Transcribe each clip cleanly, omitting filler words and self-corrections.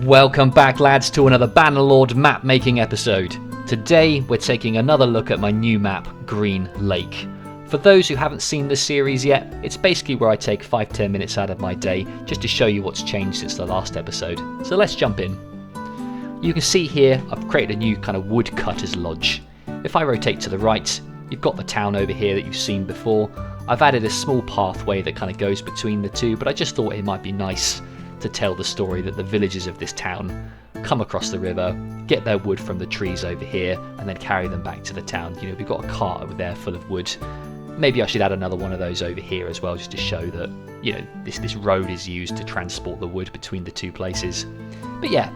Welcome back, lads, to another Bannerlord Map making episode. Today we're taking another look at my new map, Green Lake. For those who haven't seen this series yet, it's basically where I take 5-10 minutes out of my day just to show you what's changed since the last episode. So let's jump in. You can see here I've created a new kind of woodcutter's lodge. If I rotate to the right, you've got the town over here that you've seen before. I've added a small pathway that kind of goes between the two, but I just thought it might be nice to tell the story that the villagers of this town come across the river, get their wood from the trees over here, and then carry them back to the town. You know, we've got a cart over there full of wood. Maybe I should add another one of those over here as well, just to show that, you know, this road is used to transport the wood between the two places. But yeah,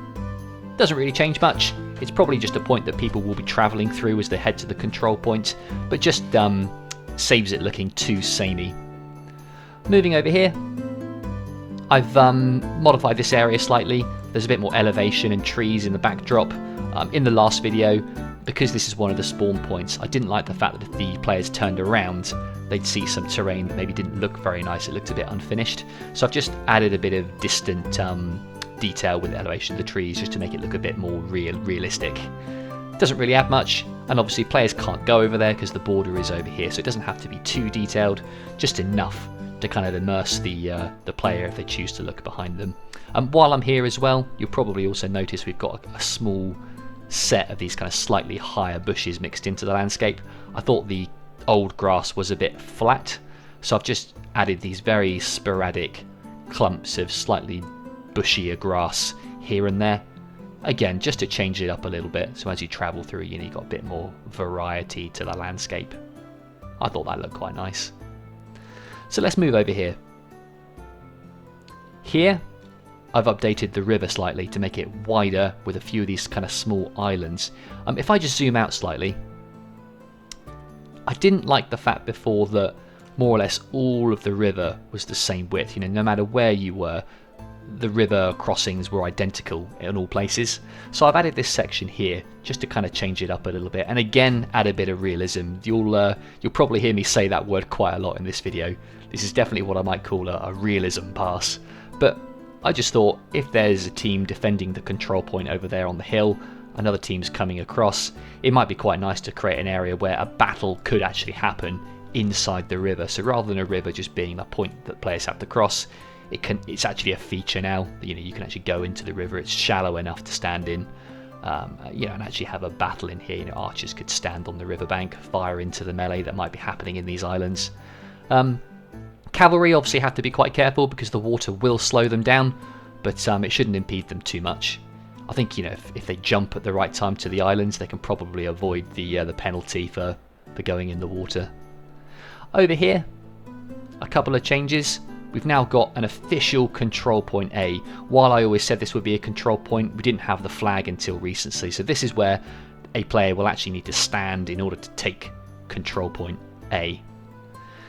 doesn't really change much. It's probably just a point that people will be travelling through as they head to the control point, but just saves it looking too samey. Moving over here, I've modified this area slightly. There's a bit more elevation and trees in the backdrop. In the last video, because this is one of the spawn points, I didn't like the fact that if the players turned around, they'd see some terrain that maybe didn't look very nice. It looked a bit unfinished. So I've just added a bit of distant detail with the elevation of the trees just to make it look a bit more realistic. Doesn't really add much, and obviously players can't go over there because the border is over here, so it doesn't have to be too detailed, just enough to kind of immerse the player if they choose to look behind them. While I'm here as well, you'll probably also notice we've got a small set of these kind of slightly higher bushes mixed into the landscape. I thought the old grass was a bit flat, so I've just added these very sporadic clumps of slightly bushier grass here and there. Again, just to change it up a little bit, so as you travel through, you know, you've got a bit more variety to the landscape. I thought that looked quite nice. So let's move over here. Here, I've updated the river slightly to make it wider with a few of these kind of small islands. If I just zoom out slightly, I didn't like the fact before that more or less all of the river was the same width. You know, no matter where you were, the river crossings were identical in all places. So I've added this section here just to kind of change it up a little bit, and again add a bit of realism. You'll probably hear me say that word quite a lot in this video. This is definitely what I might call a realism pass. But I just thought if there's a team defending the control point over there on the hill, another team's coming across, it might be quite nice to create an area where a battle could actually happen inside the river. So rather than a river just being a point that players have to cross, it's actually a feature now. You know, you can actually go into the river. It's shallow enough to stand in, you know, and actually have a battle in here. You know, archers could stand on the riverbank, fire into the melee that might be happening in these islands. Cavalry obviously have to be quite careful because the water will slow them down, but it shouldn't impede them too much. I think, you know, if they jump at the right time to the islands, they can probably avoid the penalty for going in the water. Over here, a couple of changes. We've now got an official control point A. While I always said this would be a control point, we didn't have the flag until recently. So this is where a player will actually need to stand in order to take control point A.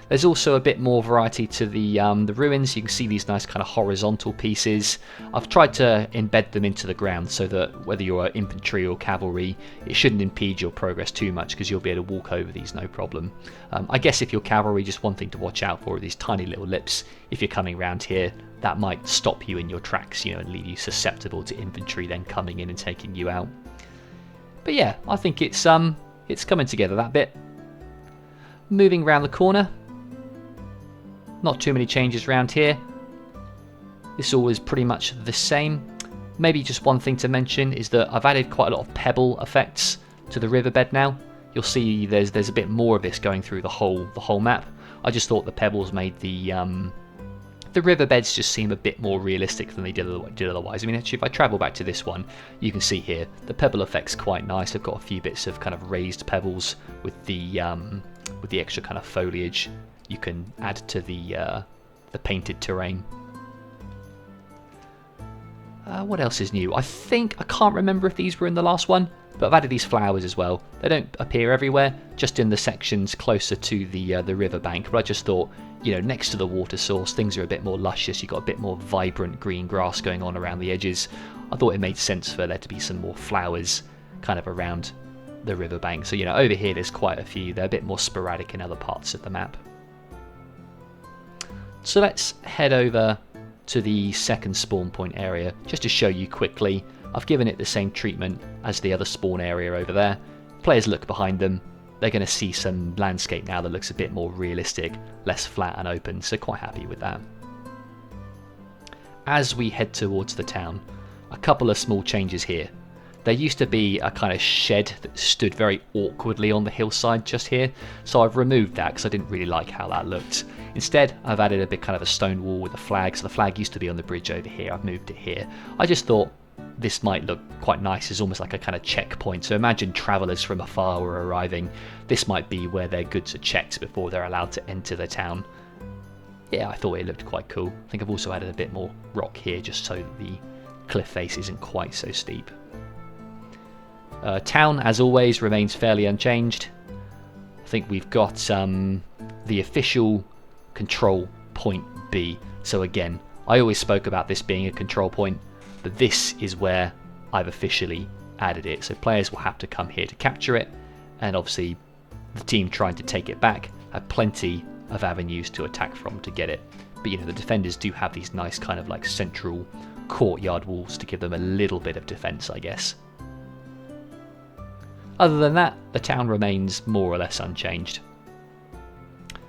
There's also a bit more variety to the ruins. You can see these nice kind of horizontal pieces. I've tried to embed them into the ground so that whether you're infantry or cavalry, it shouldn't impede your progress too much because you'll be able to walk over these no problem. I guess if you're cavalry, just one thing to watch out for are these tiny little lips. If you're coming around here, that might stop you in your tracks, you know, and leave you susceptible to infantry then coming in and taking you out. But yeah, I think it's coming together that bit. Moving around the corner. Not too many changes around here. This all is pretty much the same. Maybe just one thing to mention is that I've added quite a lot of pebble effects to the riverbed now. You'll see there's a bit more of this going through the whole map. I just thought the pebbles made the riverbeds just seem a bit more realistic than they did otherwise. I mean, actually, if I travel back to this one, you can see here the pebble effect's quite nice. I've got a few bits of kind of raised pebbles with the extra kind of foliage you can add to the painted terrain. What else is new? I can't remember if these were in the last one, but I've added these flowers as well. They don't appear everywhere, just in the sections closer to the riverbank. But I just thought, you know, next to the water source, things are a bit more luscious. You've got a bit more vibrant green grass going on around the edges. I thought it made sense for there to be some more flowers kind of around the riverbank. So, you know, over here there's quite a few. They're a bit more sporadic in other parts of the map. So let's head over to the second spawn point area, just to show you quickly. I've given it the same treatment as the other spawn area over there. Players look behind them, they're going to see some landscape now that looks a bit more realistic, less flat and open, so quite happy with that. As we head towards the town, a couple of small changes here. There used to be a kind of shed that stood very awkwardly on the hillside just here, so I've removed that because I didn't really like how that looked. Instead, I've added a bit kind of a stone wall with a flag, so the flag used to be on the bridge over here, I've moved it here. I just thought this might look quite nice as almost like a kind of checkpoint, so imagine travellers from afar were arriving. This might be where their goods are checked before they're allowed to enter the town. Yeah, I thought it looked quite cool. I think I've also added a bit more rock here just so that the cliff face isn't quite so steep. Town, as always, remains fairly unchanged. I think we've got the official control point B. So again, I always spoke about this being a control point, but this is where I've officially added it. So players will have to come here to capture it, and obviously the team trying to take it back have plenty of avenues to attack from to get it. But you know, the defenders do have these nice kind of like central courtyard walls to give them a little bit of defense, I guess. Other than that, the town remains more or less unchanged.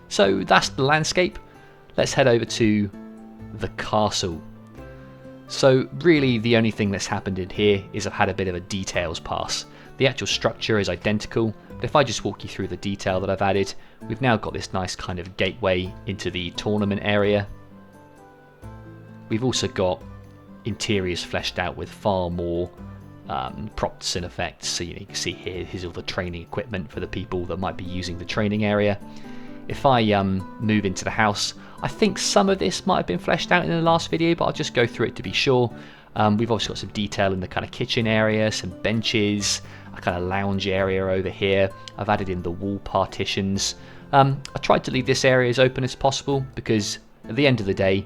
So that's the landscape. Let's head over to the castle. So really the only thing that's happened in here is I've had a bit of a details pass. The actual structure is identical, but if I just walk you through the detail that I've added, we've now got this nice kind of gateway into the tournament area. We've also got interiors fleshed out with far more props and effects, so you can see here's all the training equipment for the people that might be using the training area. If I move into the house, I think some of this might have been fleshed out in the last video, but I'll just go through it to be sure. We've also got some detail in the kind of kitchen area, some benches, a kind of lounge area over here. I've added in the wall partitions. I tried to leave this area as open as possible because at the end of the day,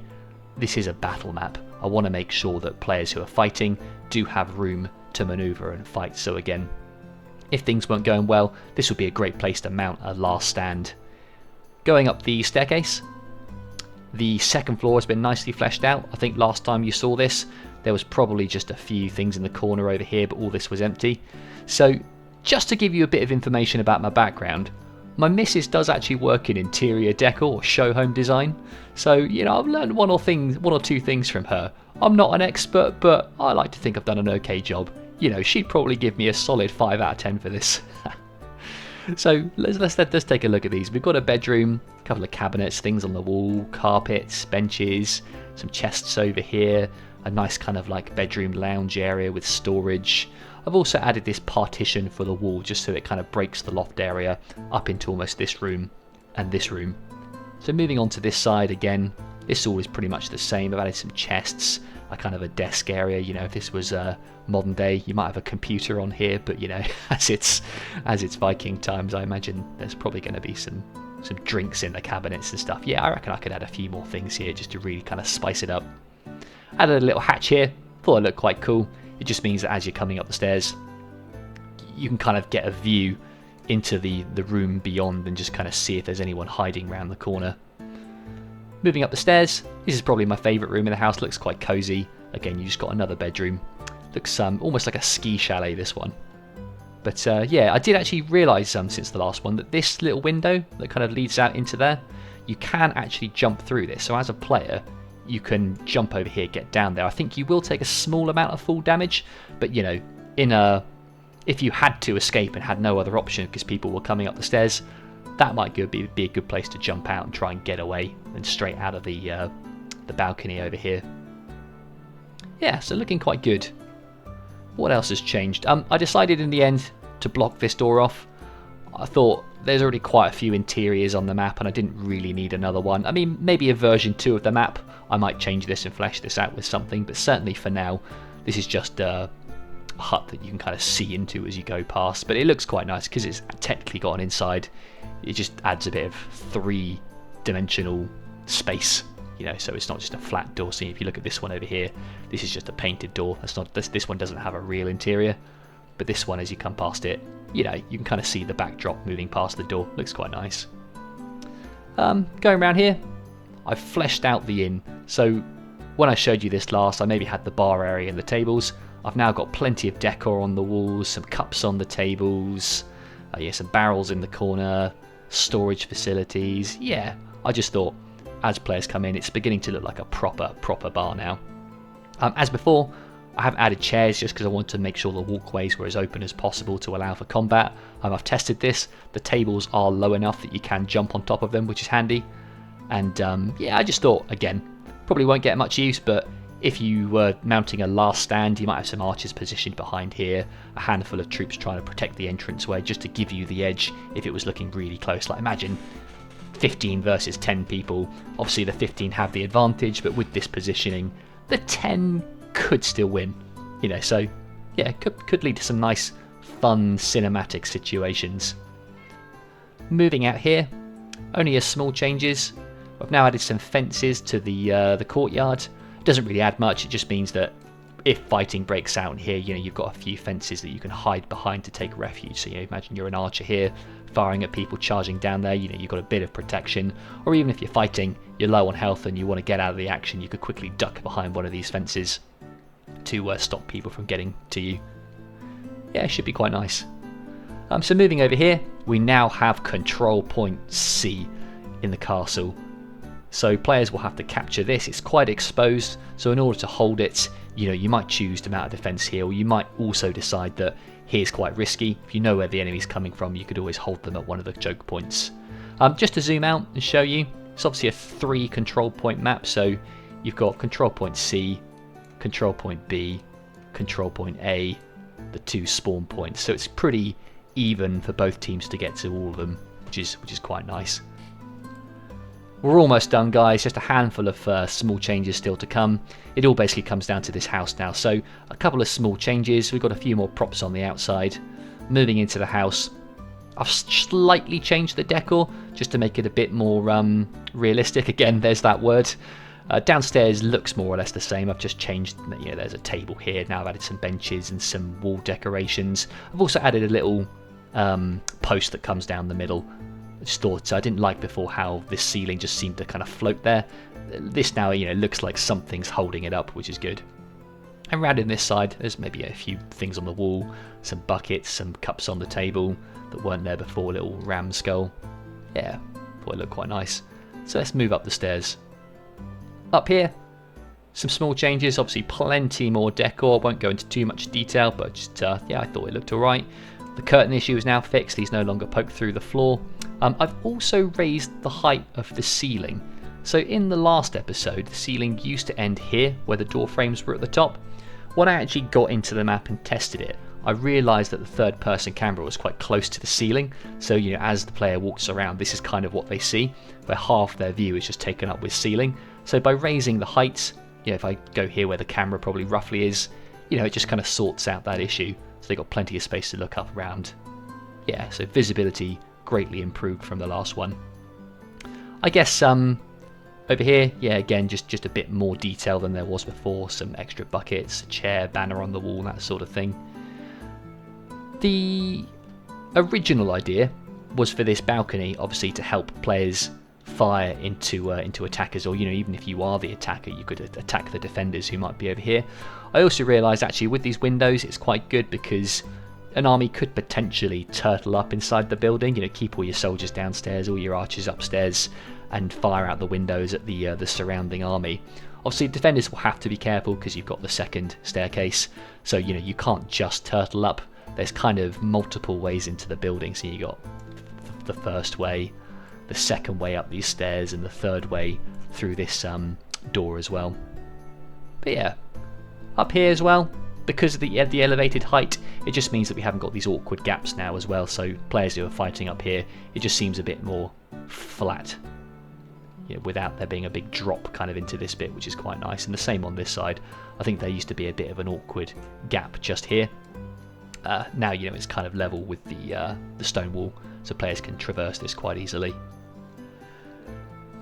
this is a battle map. I want to make sure that players who are fighting do have room to maneuver and fight. So again, if things weren't going well, this would be a great place to mount a last stand. Going up the staircase, the second floor has been nicely fleshed out. I think last time you saw this, there was probably just a few things in the corner over here, but all this was empty. So just to give you a bit of information about my background, my missus does actually work in interior decor or show home design. So, you know, I've learned one or two things from her. I'm not an expert, but I like to think I've done an okay job. You know, she'd probably give me a solid 5 out of 10 for this. So let's take a look at these. We've got a bedroom, a couple of cabinets, things on the wall, carpets, benches, some chests over here, a nice kind of like bedroom lounge area with storage. I've also added this partition for the wall just so it kind of breaks the loft area up into almost this room and this room. So moving on to this side again, this all is pretty much the same. I've added some chests, a kind of a desk area. You know, if this was modern day, you might have a computer on here, but you know, as it's Viking times, I imagine there's probably going to be some drinks in the cabinets and stuff. Yeah, I reckon I could add a few more things here just to really kind of spice it up. Added a little hatch here, thought it looked quite cool. It just means that as you're coming up the stairs, you can kind of get a view into the room beyond and just kind of see if there's anyone hiding around the corner. Moving up the stairs, this is probably my favourite room in the house. Looks quite cosy. Again, you just got another bedroom. Looks almost like a ski chalet, this one. But yeah, I did actually realise since the last one that this little window that kind of leads out into there, you can actually jump through this. So as a player, you can jump over here, get down there. I think you will take a small amount of fall damage, but you know, if you had to escape and had no other option because people were coming up the stairs, that might be a good place to jump out and try and get away and straight out of the balcony over here. Yeah, so looking quite good. What else has changed? I decided in the end to block this door off. I thought there's already quite a few interiors on the map and I didn't really need another one. I mean, maybe a version 2 of the map. I might change this and flesh this out with something, but certainly for now, this is just a hut that you can kind of see into as you go past. But it looks quite nice because it's technically got an inside. It just adds a bit of 3-dimensional space, you know, so it's not just a flat door. See, if you look at this one over here, this is just a painted door. That's not this one doesn't have a real interior, but this one, as you come past it, you know, you can kind of see the backdrop moving past the door. Looks quite nice. Going around here, I've fleshed out the inn. So when I showed you this last, I maybe had the bar area and the tables. I've now got plenty of decor on the walls, some cups on the tables, yeah, some barrels in the corner, storage facilities. Yeah, I just thought as players come in, it's beginning to look like a proper bar now. As before, I have added chairs just because I want to make sure the walkways were as open as possible to allow for combat. I've tested this. The tables are low enough that you can jump on top of them, which is handy. And yeah, I just thought, again, probably won't get much use, but if you were mounting a last stand, you might have some archers positioned behind here, a handful of troops trying to protect the entranceway just to give you the edge if it was looking really close. Like imagine 15 versus 10 people. Obviously the 15 have the advantage, but with this positioning, the 10 could still win. You know, so yeah, could lead to some nice, fun cinematic situations. Moving out here, only a small changes. I've now added some fences to the courtyard. It doesn't really add much. It just means that if fighting breaks out in here, you know, you've got a few fences that you can hide behind to take refuge. So, you know, imagine you're an archer here, firing at people charging down there. You know, you've got a bit of protection. Or even if you're fighting, you're low on health and you want to get out of the action, you could quickly duck behind one of these fences to stop people from getting to you. Yeah, it should be quite nice. So moving over here, we now have control point C in the castle. So players will have to capture this. It's quite exposed, so in order to hold it, you know, you might choose to mount a defense here, or you might also decide that here's quite risky. If you know where the enemy's coming from, you could always hold them at one of the choke points. Just to zoom out and show you, it's obviously a 3 control point map, so you've got control point C, control point B, control point A, the 2 spawn points. So it's pretty even for both teams to get to all of them, which is quite nice. We're almost done, guys, just a handful of small changes still to come. It all basically comes down to this house now, so a couple of small changes. We've got a few more props on the outside. Moving into the house, I've slightly changed the decor just to make it a bit more realistic. Again, there's that word. Downstairs looks more or less the same. I've just changed, you know, there's a table here. Now I've added some benches and some wall decorations. I've also added a little post that comes down the middle. I just thought, I didn't like before how this ceiling just seemed to kind of float there. This now, you know, looks like something's holding it up, which is good. And round in this side, there's maybe a few things on the wall, some buckets, some cups on the table that weren't there before, a little ram skull. Yeah, thought it looked quite nice. So let's move up the stairs. Up here, some small changes, obviously plenty more decor. Won't go into too much detail, but just, yeah, I thought it looked alright. The curtain issue is now fixed, these no longer poke through the floor. I've also raised the height of the ceiling. So in the last episode, the ceiling used to end here, where the door frames were at the top. When I actually got into the map and tested it, I realised that the third person camera was quite close to the ceiling. So, you know, as the player walks around, this is kind of what they see, where half their view is just taken up with ceiling. So by raising the heights, you know, if I go here where the camera probably roughly is, you know, it just kind of sorts out that issue. So they've got plenty of space to look up around. Yeah, so visibility greatly improved from the last one. I guess over here, yeah, again, just a bit more detail than there was before. Some extra buckets, a chair, banner on the wall, that sort of thing. The original idea was for this balcony, obviously, to help players fire into attackers, or, you know, even if you are the attacker, you could attack the defenders who might be over here. I also realised actually with these windows it's quite good because an army could potentially turtle up inside the building, you know, keep all your soldiers downstairs, all your archers upstairs, and fire out the windows at the surrounding army. Obviously defenders will have to be careful because you've got the second staircase, so, you know, you can't just turtle up. There's kind of multiple ways into the building, so you got the first way, the second way up these stairs, and the third way through this door as well. But yeah, up here as well, because of the elevated height, it just means that we haven't got these awkward gaps now as well, so players who are fighting up here, it just seems a bit more flat, you know, without there being a big drop kind of into this bit, which is quite nice. And the same on this side. I think there used to be a bit of an awkward gap just here. Now, you know, it's kind of level with the stone wall, so players can traverse this quite easily.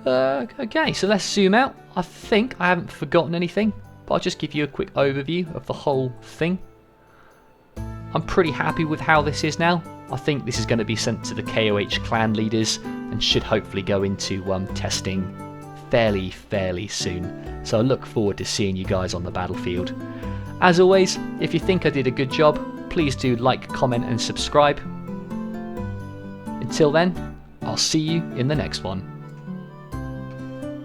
Okay, so let's zoom out. I think I haven't forgotten anything, but I'll just give you a quick overview of the whole thing. I'm pretty happy with how this is now. I think this is going to be sent to the KOH clan leaders and should hopefully go into testing fairly soon. So I look forward to seeing you guys on the battlefield. As always, if you think I did a good job, please do like, comment and subscribe. Until then, I'll see you in the next one.